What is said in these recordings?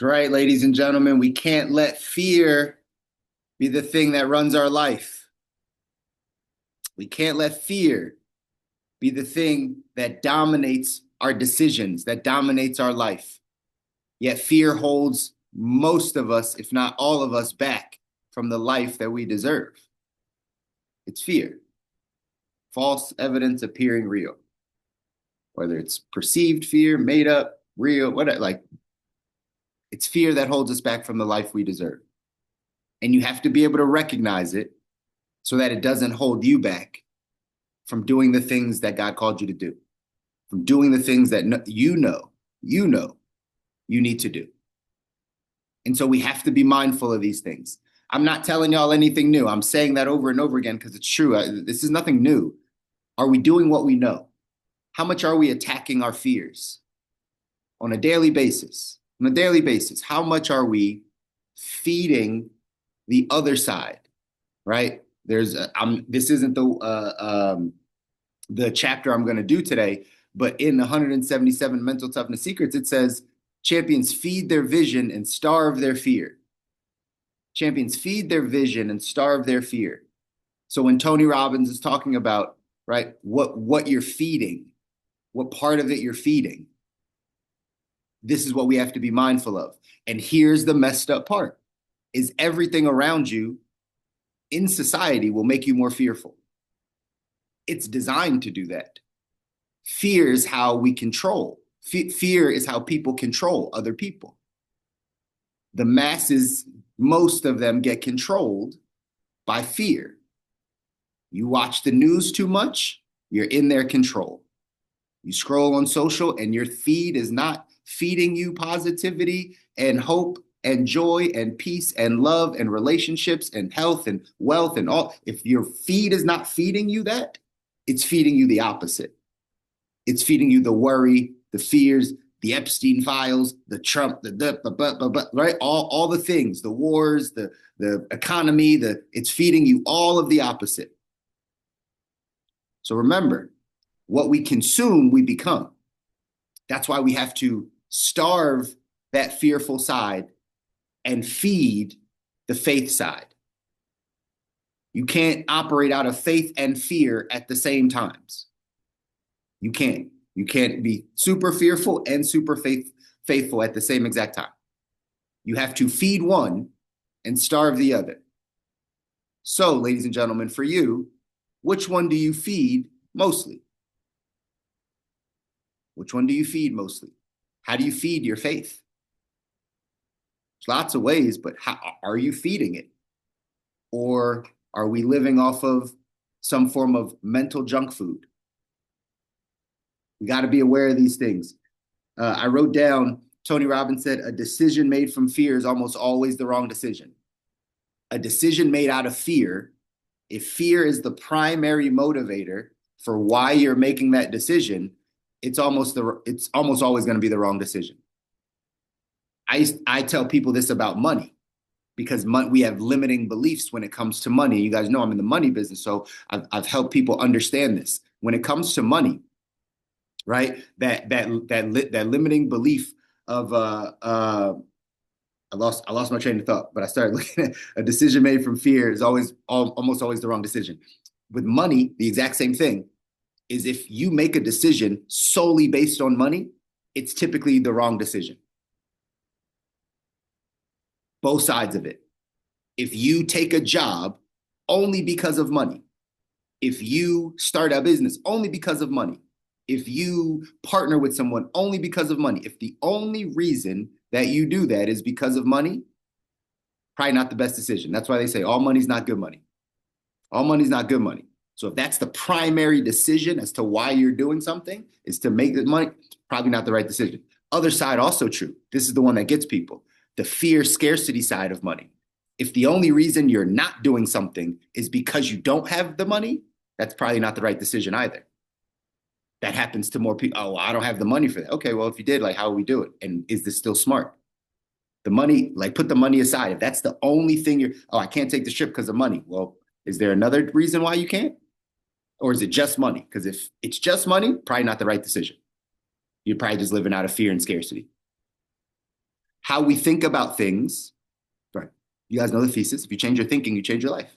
Right, ladies and gentlemen, we can't let fear be the thing that runs our life. We can't let fear be the thing that dominates our decisions, that dominates our life. Yet fear holds most of us, if not all of us, back from the life that we deserve. It's fear. False evidence appearing real. Whether it's perceived fear, made up, real, whatever, it's fear that holds us back from the life we deserve. And you have to be able to recognize it so that it doesn't hold you back from doing the things that God called you to do, from doing the things that you need to do. And so we have to be mindful of these things. I'm not telling y'all anything new. I'm saying that over and over again because it's true. This is nothing new. Are we doing what we know? How much are we attacking our fears on a daily basis? On a daily basis, how much are we feeding the other side, right? This isn't the chapter I'm going to do today, but in 177 Mental Toughness Secrets, it says champions feed their vision and starve their fear. Champions feed their vision and starve their fear. So when Tony Robbins is talking about, right, what you're feeding, what part of it you're feeding, this is what we have to be mindful of. And here's the messed up part, is everything around you in society will make you more fearful. It's designed to do that. Fear is how we control. Fear is how people control other people. The masses, most of them get controlled by fear. You watch the news too much, you're in their control. You scroll on social and your feed is not feeding you positivity and hope and joy and peace and love and relationships and health and wealth and all. If your feed is not feeding you that, it's feeding you the opposite. It's feeding you the worry, the fears, the Epstein files, the Trump, right? All the things, the wars, the economy, it's feeding you all of the opposite. So remember, what we consume, we become. That's why we have to starve that fearful side and feed the faith side. You can't operate out of faith and fear at the same times. You can't. You can't be super fearful and super faithful at the same exact time. You have to feed one and starve the other. So, ladies and gentlemen, for you, which one do you feed mostly? Which one do you feed mostly? How do you feed your faith? There's lots of ways, but how are you feeding it? Or are we living off of some form of mental junk food? We got to be aware of these things. I wrote down, Tony Robbins said, a decision made from fear is almost always the wrong decision. A decision made out of fear, if fear is the primary motivator for why you're making that decision, it's almost always going to be the wrong decision. I tell people this about money because we have limiting beliefs when it comes to money. You guys know I'm in the money business, so I've helped people understand this. When it comes to money, right? That limiting belief of I lost my train of thought, but I started looking at a decision made from fear is almost always the wrong decision. With money, the exact same thing is if you make a decision solely based on money, it's typically the wrong decision. Both sides of it. If you take a job only because of money, if you start a business only because of money, if you partner with someone only because of money, if the only reason that you do that is because of money, probably not the best decision. That's why they say all money's not good money. All money's not good money. So if that's the primary decision as to why you're doing something is to make the money, probably not the right decision. Other side also true. This is the one that gets people. The fear scarcity side of money. If the only reason you're not doing something is because you don't have the money, that's probably not the right decision either. That happens to more people. Oh, well, I don't have the money for that. Okay, well, if you did, how would we do it? And is this still smart? The money, put the money aside. If that's the only thing I can't take the trip because of money. Well, is there another reason why you can't? Or is it just money? Because if it's just money, probably not the right decision. You're probably just living out of fear and scarcity. How we think about things, right? You guys know the thesis. If you change your thinking, you change your life.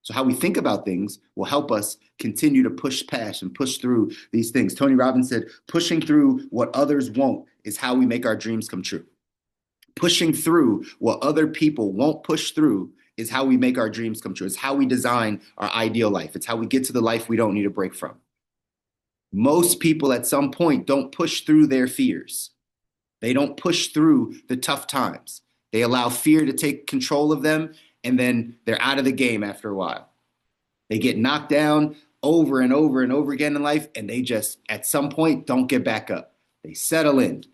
So how we think about things will help us continue to push past and push through these things. Tony Robbins said, pushing through what others won't is how we make our dreams come true. Pushing through what other people won't push through is how we make our dreams come true. It's how we design our ideal life. It's how we get to the life we don't need a break from. Most people at some point don't push through their fears. They don't push through the tough times. They allow fear to take control of them, and then they're out of the game after a while. They get knocked down over and over and over again in life, and they just, at some point, don't get back up. They settle in.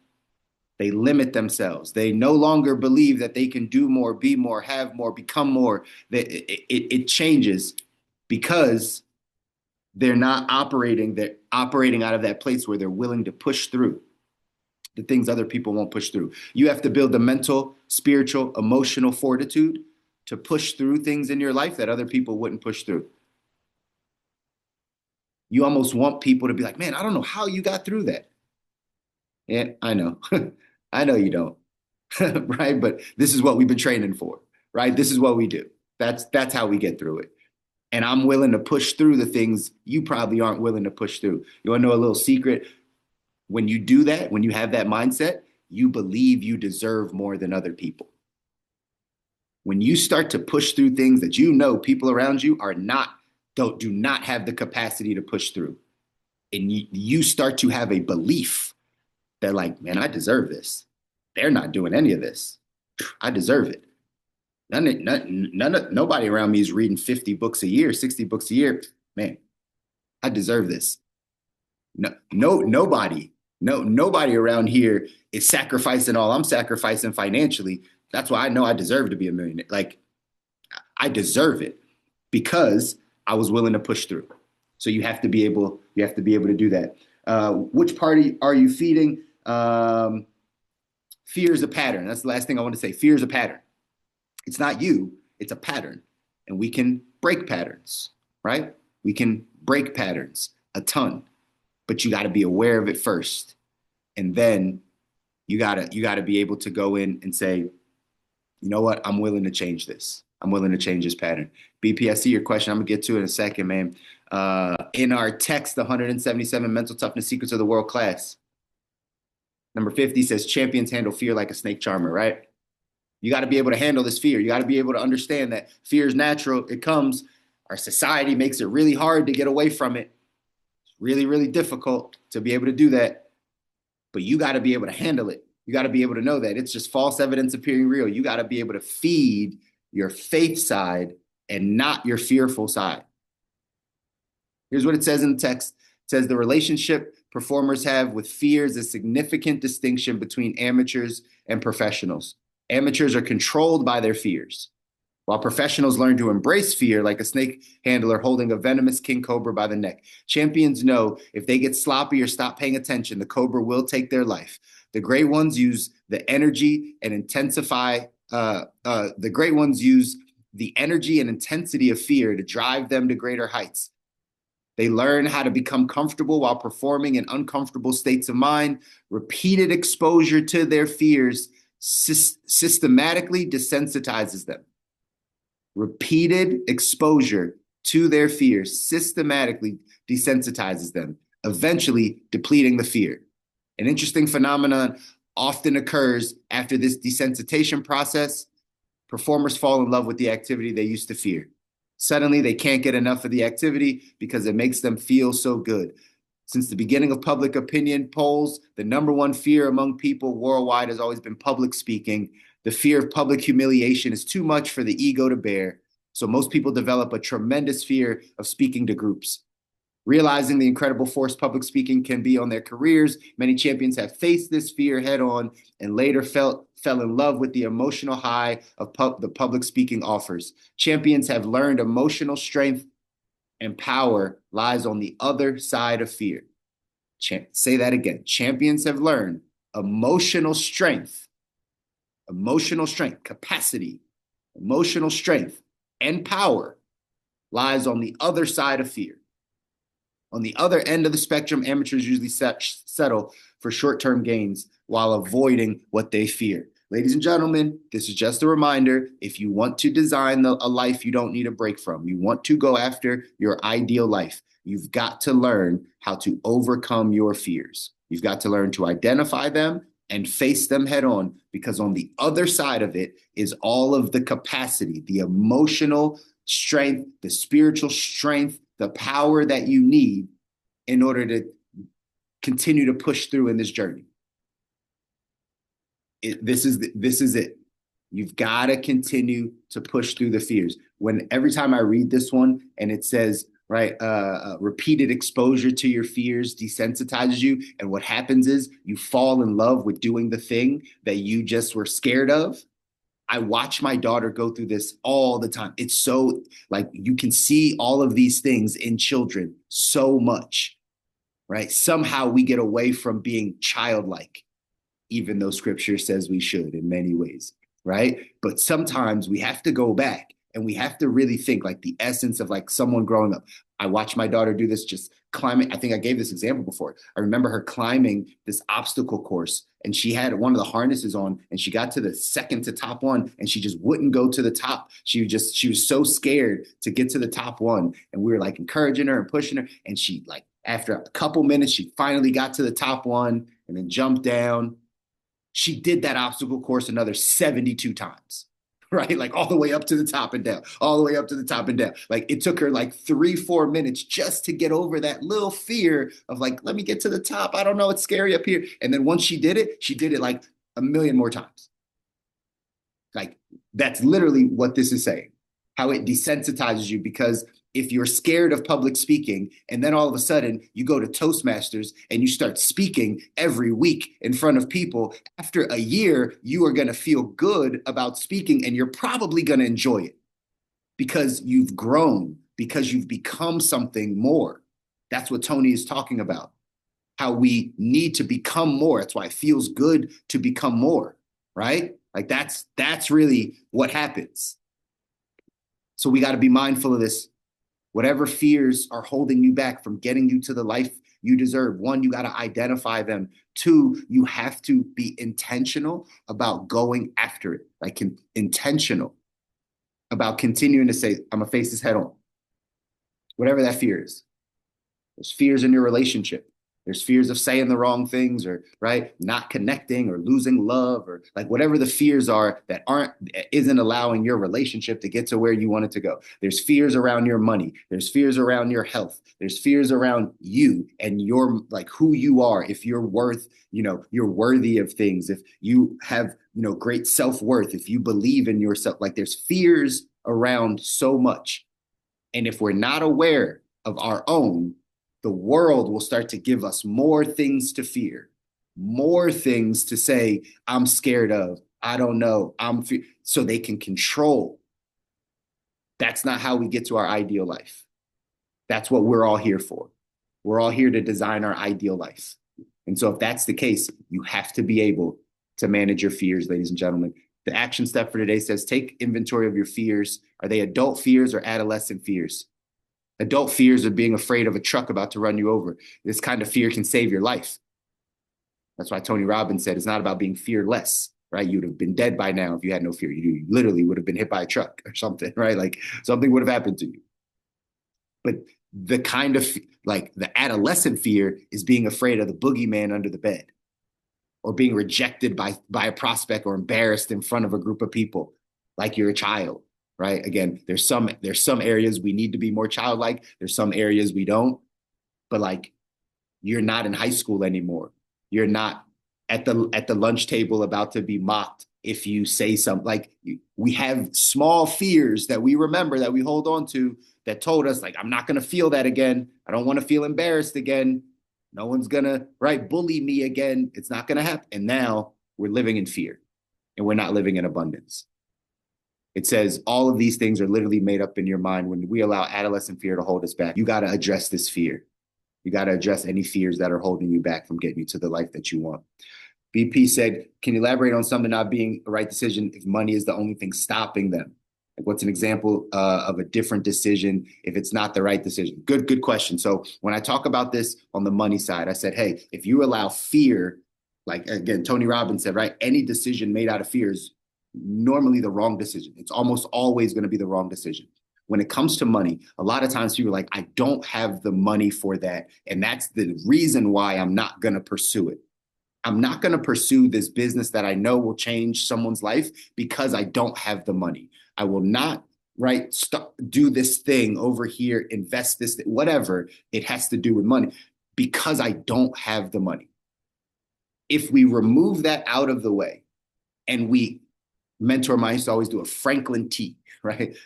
They limit themselves. They no longer believe that they can do more, be more, have more, become more. It changes because they're not operating. They're operating out of that place where they're willing to push through the things other people won't push through. You have to build the mental, spiritual, emotional fortitude to push through things in your life that other people wouldn't push through. You almost want people to be like, man, I don't know how you got through that. Yeah, I know. I know you don't. Right? But this is what we've been training for, right? This is what we do. That's how we get through it. And I'm willing to push through the things you probably aren't willing to push through. You want to know a little secret? When you do that, when you have that mindset, you believe you deserve more than other people. When you start to push through things that you know people around you do not have the capacity to push through, and you start to have a belief that, like, man, I deserve this. They're not doing any of this. I deserve it. Nobody around me is reading 50 books a year, 60 books a year. Man, I deserve this. Nobody around here is sacrificing all I'm sacrificing financially. That's why I know I deserve to be a millionaire. Like, I deserve it because I was willing to push through. So you have to be able to do that. Which party are you feeding? Fear is a pattern. That's the last thing I want to say. Fear is a pattern. It's not you, it's a pattern. And we can break patterns, right? We can break patterns a ton, but you got to be aware of it first. And then you gotta be able to go in and say, you know what? I'm willing to change this. I'm willing to change this pattern. BPSC, your question, I'm gonna get to it in a second, man. In our text, the 177 Mental Toughness Secrets of the World class, number 50 says champions handle fear like a snake charmer, right? You got to be able to handle this fear. You got to be able to understand that fear is natural. It comes. Our society makes it really hard to get away from it. It's really, really difficult to be able to do that. But you got to be able to handle it. You got to be able to know that it's just false evidence appearing real. You got to be able to feed your faith side and not your fearful side. Here's what it says in the text. It says the relationship performers have with fear is a significant distinction between amateurs and professionals. Amateurs are controlled by their fears, while professionals learn to embrace fear like a snake handler holding a venomous king cobra by the neck. Champions know if they get sloppy or stop paying attention, the cobra will take their life. The great ones use the energy and intensity of fear to drive them to greater heights. They learn how to become comfortable while performing in uncomfortable states of mind. Repeated exposure to their fears systematically desensitizes them. Repeated exposure to their fears systematically desensitizes them, eventually depleting the fear. An interesting phenomenon often occurs after this desensitization process. Performers fall in love with the activity they used to fear. Suddenly, they can't get enough of the activity because it makes them feel so good. Since the beginning of public opinion polls, the number one fear among people worldwide has always been public speaking. The fear of public humiliation is too much for the ego to bear. So most people develop a tremendous fear of speaking to groups. Realizing the incredible force public speaking can be on their careers, many champions have faced this fear head on and later fell in love with the emotional high of the public speaking offers. Champions have learned emotional strength and power lies on the other side of fear. Say that again. Champions have learned emotional strength, capacity, emotional strength, and power lies on the other side of fear. On the other end of the spectrum, amateurs usually settle for short-term gains while avoiding what they fear. Ladies and gentlemen, this is just a reminder. If you want to design a life you don't need a break from, you want to go after your ideal life, you've got to learn how to overcome your fears. You've got to learn to identify them and face them head on, because on the other side of it is all of the capacity, the emotional strength, the spiritual strength, the power that you need in order to continue to push through in this journey. This is it. You've got to continue to push through the fears. When every time I read this one and it says, right, repeated exposure to your fears desensitizes you, and what happens is you fall in love with doing the thing that you just were scared of. I watch my daughter go through this all the time. It's so, like, you can see all of these things in children so much, right? Somehow we get away from being childlike, even though scripture says we should in many ways, right? But sometimes we have to go back and we have to really think, like, the essence of, like, someone growing up. I watched my daughter do this, just climbing. I think I gave this example before. I remember her climbing this obstacle course, and she had one of the harnesses on, and she got to the second to top one, and she just wouldn't go to the top. She was so scared to get to the top one. And we were, like, encouraging her and pushing her. And she, like, after a couple minutes, she finally got to the top one and then jumped down. She did that obstacle course another 72 times, right? Like, all the way up to the top and down, all the way up to the top and down. Like, it took her like 3-4 minutes just to get over that little fear of, like, let me get to the top. I don't know, it's scary up here. And then once she did it like a million more times. Like, that's literally what this is saying, how it desensitizes you. Because if you're scared of public speaking, and then all of a sudden you go to Toastmasters and you start speaking every week in front of people, after a year, you are going to feel good about speaking, and you're probably going to enjoy it because you've grown, because you've become something more. That's what Tony is talking about, how we need to become more. That's why it feels good to become more, right? Like, that's really what happens. So we got to be mindful of this. Whatever fears are holding you back from getting you to the life you deserve, one, you got to identify them. Two, you have to be intentional about going after it, like intentional about continuing to say, I'm going to face this head on. Whatever that fear is. There's fears in your relationship. There's fears of saying the wrong things, or, right, not connecting, or losing love, or, like, whatever the fears are that isn't allowing your relationship to get to where you want it to go. There's fears around your money. There's fears around your health. There's fears around you and your, like, who you are. If you're you're worthy of things. If you have, great self-worth. If you believe in yourself, like, there's fears around so much. And if we're not aware of our own, the world will start to give us more things to fear, more things to say, I'm scared of, I don't know, so they can control. That's not how we get to our ideal life. That's what we're all here for. We're all here to design our ideal life. And so if that's the case, you have to be able to manage your fears, ladies and gentlemen. The action step for today says, take inventory of your fears. Are they adult fears or adolescent fears? Adult fears are being afraid of a truck about to run you over. This kind of fear can save your life. That's why Tony Robbins said it's not about being fearless, right? You'd have been dead by now if you had no fear. You literally would have been hit by a truck or something, right? Like, something would have happened to you. But the kind of, like, the adolescent fear is being afraid of the boogeyman under the bed, or being rejected by a prospect, or embarrassed in front of a group of people like you're a child. Right? Again, there's some areas we need to be more childlike. There's some areas we don't. But, like, you're not in high school anymore. You're not at the lunch table about to be mocked if you say something. Like, we have small fears that we remember, that we hold on to, that told us, like, I'm not going to feel that again. I don't want to feel embarrassed again. No one's going to, right, bully me again. It's not going to happen. And now we're living in fear, and we're not living in abundance. It says all of these things are literally made up in your mind. When we allow adolescent fear to hold us back, you got to address this fear. You got to address any fears that are holding you back from getting you to the life that you want. BP said, can you elaborate on something not being a right decision if money is the only thing stopping them? Like, what's an example of a different decision if it's not the right decision? Good question. So when I talk about this on the money side, I said, hey, if you allow fear Like, again, Tony Robbins said, right? Any decision made out of fear is normally the wrong decision. It's almost always going to be the wrong decision. When it comes to money, a lot of times people are like, I don't have the money for that. And that's the reason why I'm not going to pursue it. I'm not going to pursue this business that I know will change someone's life because I don't have the money. I will not, right, do this thing over here, invest this, whatever it has to do with money, because I don't have the money. If we remove that out of the way and we mentor mine used to always do a Franklin T, right?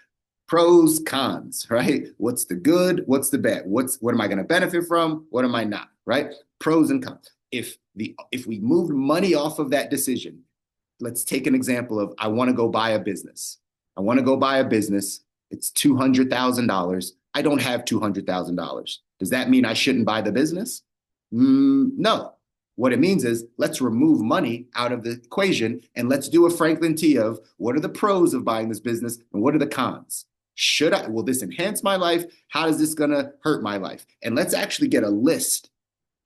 Pros, cons, right? What's the good? What's the bad? What am I going to benefit from? What am I not? Right? Pros and cons. If we moved money off of that decision, let's take an example of I want to go buy a business. I want to go buy a business. It's $200,000. I don't have $200,000. Does that mean I shouldn't buy the business? No. What it means is let's remove money out of the equation and let's do a Franklin T of what are the pros of buying this business and what are the cons? Will this enhance my life? How is this going to hurt my life? And let's actually get a list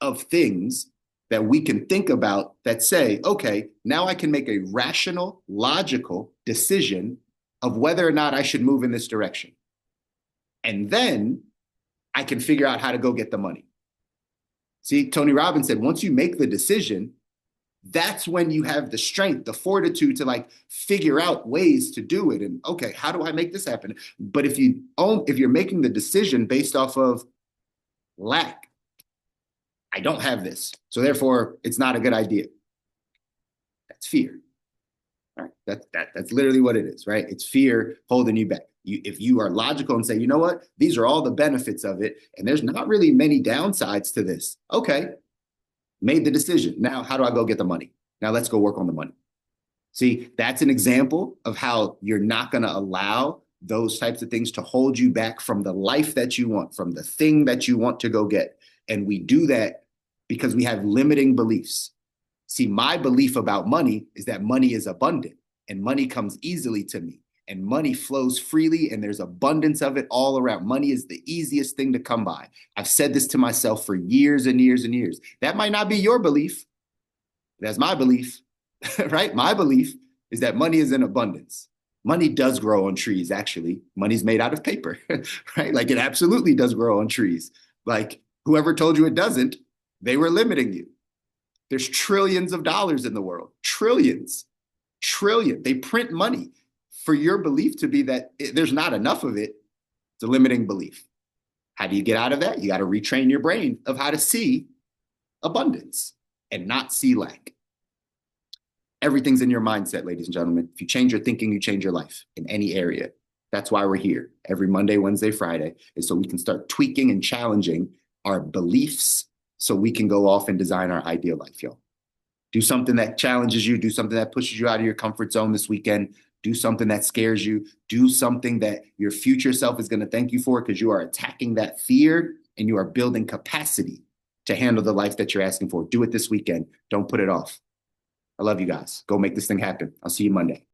of things that we can think about that say, okay, now I can make a rational, logical decision of whether or not I should move in this direction. And then I can figure out how to go get the money. See, Tony Robbins said, once you make the decision, that's when you have the strength, the fortitude to like figure out ways to do it. And okay, how do I make this happen? But if you're making the decision based off of lack, I don't have this, so therefore it's not a good idea. That's fear. All right, that's literally what it is, right? It's fear holding you back. If you are logical and say, you know what, these are all the benefits of it, and there's not really many downsides to this. Okay, made the decision. Now, how do I go get the money? Now let's go work on the money. See, that's an example of how you're not going to allow those types of things to hold you back from the life that you want, from the thing that you want to go get. And we do that because we have limiting beliefs. See, my belief about money is that money is abundant and money comes easily to me and money flows freely and there's abundance of it all around. Money is the easiest thing to come by. I've said this to myself for years and years and years. That might not be your belief. That's my belief, right? My belief is that money is in abundance. Money does grow on trees, actually. Money's made out of paper, right? Like it absolutely does grow on trees. Like whoever told you it doesn't, they were limiting you. There's trillions of dollars in the world, trillions. They print money for your belief to be that there's not enough of it. It's a limiting belief. How do you get out of that? You got to retrain your brain of how to see abundance and not see lack. Everything's in your mindset, ladies and gentlemen. If you change your thinking, you change your life in any area. That's why we're here every Monday, Wednesday, Friday, is so we can start tweaking and challenging our beliefs so we can go off and design our ideal life, y'all. Do something that challenges you. Do something that pushes you out of your comfort zone this weekend. Do something that scares you. Do something that your future self is going to thank you for because you are attacking that fear and you are building capacity to handle the life that you're asking for. Do it this weekend. Don't put it off. I love you guys. Go make this thing happen. I'll see you Monday.